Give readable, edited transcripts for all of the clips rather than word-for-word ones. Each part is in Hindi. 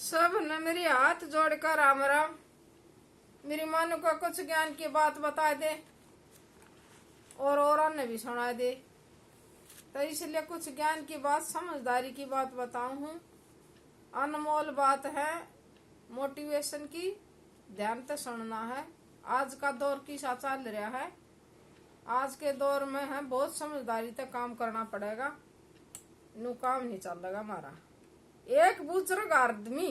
सब ने मेरी हाथ जोड़कर राम राम। मेरी मन को कुछ ज्ञान की बात बता दे और ने भी सुना दे, तो इसलिए कुछ ज्ञान की बात, समझदारी की बात बताऊं हूँ। अनमोल बात है, मोटिवेशन की, ध्यान से सुनना है। आज का दौर किसा चल रहा है, आज के दौर में है बहुत समझदारी से काम करना पड़ेगा, नु काम नहीं चलेगा हमारा। एक बुजुर्ग आदमी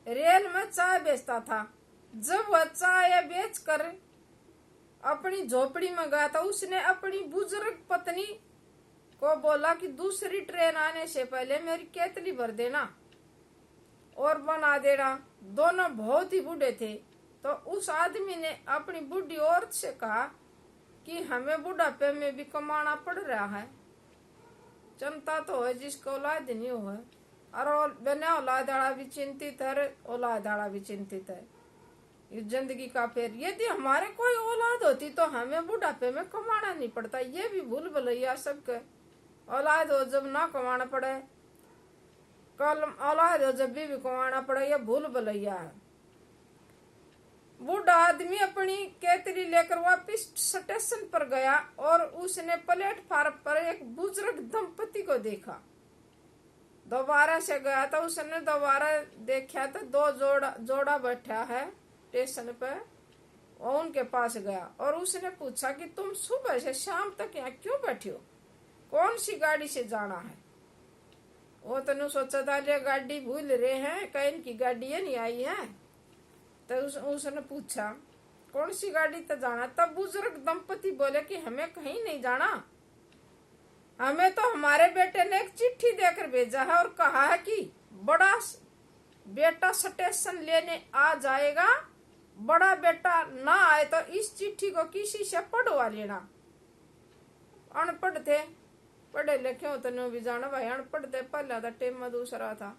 रेल में चाय बेचता था। जब वह चाय बेच कर अपनी झोपड़ी में गया था, उसने अपनी बुजुर्ग पत्नी को बोला कि दूसरी ट्रेन आने से पहले मेरी केतली भर देना और बना देना। दोनों बहुत ही बूढ़े थे, तो उस आदमी ने अपनी बूढ़ी औरत से कहा कि हमें बुढ़ापे में भी कमाना पड़ रहा है, जनता तो है जिसको औलाद नहीं हो, और बिना औलाद वाला भी चिंतित है, औलाद वाला भी चिंतित है। ये जिंदगी का फेर, यदि हमारे कोई औलाद होती तो हमें बुढ़ापे में कमाना नहीं पड़ता। ये भी भूल भलैया सबके, औलाद हो जब ना कमाना पड़े, कल औलाद हो जब भी कमाना पड़े, ये भूल भलैया है। बूढ़ा आदमी अपनी केतली लेकर वापिस स्टेशन पर गया और उसने प्लेटफार्म पर एक बुजुर्ग दंपति को देखा। दोबारा से गया तो उसने दोबारा देखा तो दो जोड़ा बैठा है स्टेशन पे, और उनके पास गया और उसने पूछा कि तुम सुबह से शाम तक यहाँ क्यों बैठे हो, कौन सी गाड़ी से जाना है। वो तो सोचा था ये गाड़ी भूल रहे हैं, कहीं इनकी गाड़ी नहीं आई है। तो उसने पूछा कौन सी गाड़ी तो जाना। तब बुजुर्ग दंपति बोले कि हमें कहीं नहीं जाना, हमें तो हमारे बेटे ने एक चिट्ठी देकर भेजा है और कहा है कि बड़ा बेटा स्टेशन लेने आ जाएगा, बड़ा बेटा ना आए तो इस चिट्ठी को किसी से पढ़वा लेना। अनपढ़ थे, पढ़े लिखे हो तो भी जाना भाई, अनपढ़ थे, पहला था टेम में दूसरा था,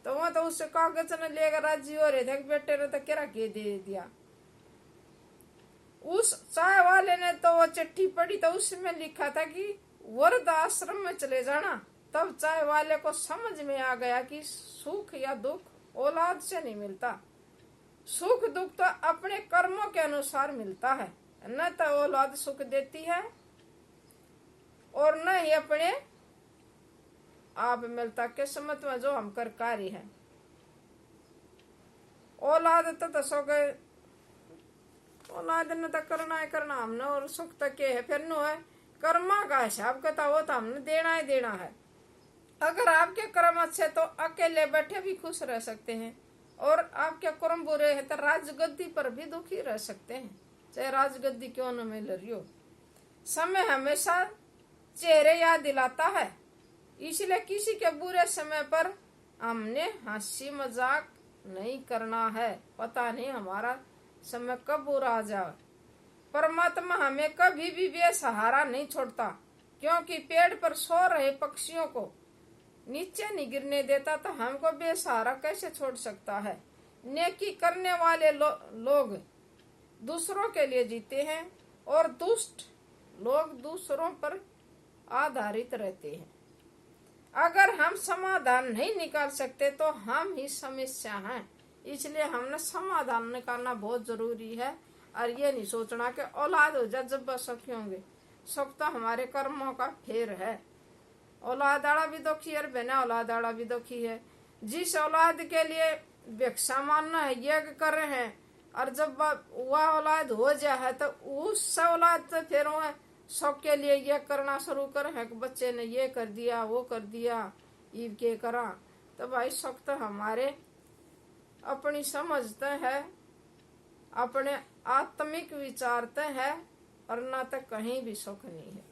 तो वहां तो उससे कागज न लेकर राजी हो रहे थे, बेटे ने तो क्या दे दिया। उस चाय वाले ने तो वो चिट्ठी पढ़ी तो उसमें लिखा था कि वृद्ध आश्रम में चले जाना। तब चाय वाले को समझ में आ गया कि सुख या दुख औलाद से नहीं मिलता, सुख दुख तो अपने कर्मों के अनुसार मिलता है। न तो औलाद सुख देती है और न ही अपने आप मिलता, किस्मत में जो हम कर कार्य है। औलाद तो दसो गए, औलाद ने तो करना है करना हमने, और सुख तक के है फिर नो है कर्मा का हिसाब किताब हो तो हमने देना ही देना है। अगर आपके कर्म अच्छे तो अकेले बैठे भी खुश रह सकते हैं, और आपके कर्म बुरे हैं तो राजगद्दी पर भी दुखी रह सकते हैं, चाहे राजगद्दी क्यों न मिल रही हो। समय हमेशा चेहरे याद दिलाता है, इसलिए किसी के बुरे समय पर हमने हंसी मजाक नहीं करना है। पता नहीं हमारा समय कब बुरा आ जाए। परमात्मा हमें कभी भी बेसहारा नहीं छोड़ता, क्योंकि पेड़ पर सो रहे पक्षियों को नीचे नहीं गिरने देता, तो हमको बेसहारा कैसे छोड़ सकता है। नेकी करने वाले लोग दूसरों के लिए जीते हैं और दुष्ट लोग दूसरों पर आधारित रहते हैं। अगर हम समाधान नहीं निकाल सकते तो हम ही समस्या हैं, इसलिए हमने समाधान निकालना बहुत जरूरी है। और ये नहीं सोचना कि औलाद हो जाए जब सुखी होंगे, सुख तो हमारे कर्मों का फेर है। औलाद आड़ा भी दुखी है, बिना औलाद आड़ा भी दुखी है। जिस औलाद के लिए भिक्षा मानना है, यज्ञ कर रहे हैं, और जब वह औलाद हो जाए तो उस औलाद से फिर वह सुख के लिए ये करना शुरू करे हैं कि बच्चे ने ये कर दिया वो कर दिया, ईव के करा। तो भाई सुख तो हमारे अपनी समझते हैं, अपने आत्मिक विचारते हैं, और ना तो कहीं भी सुख नहीं है।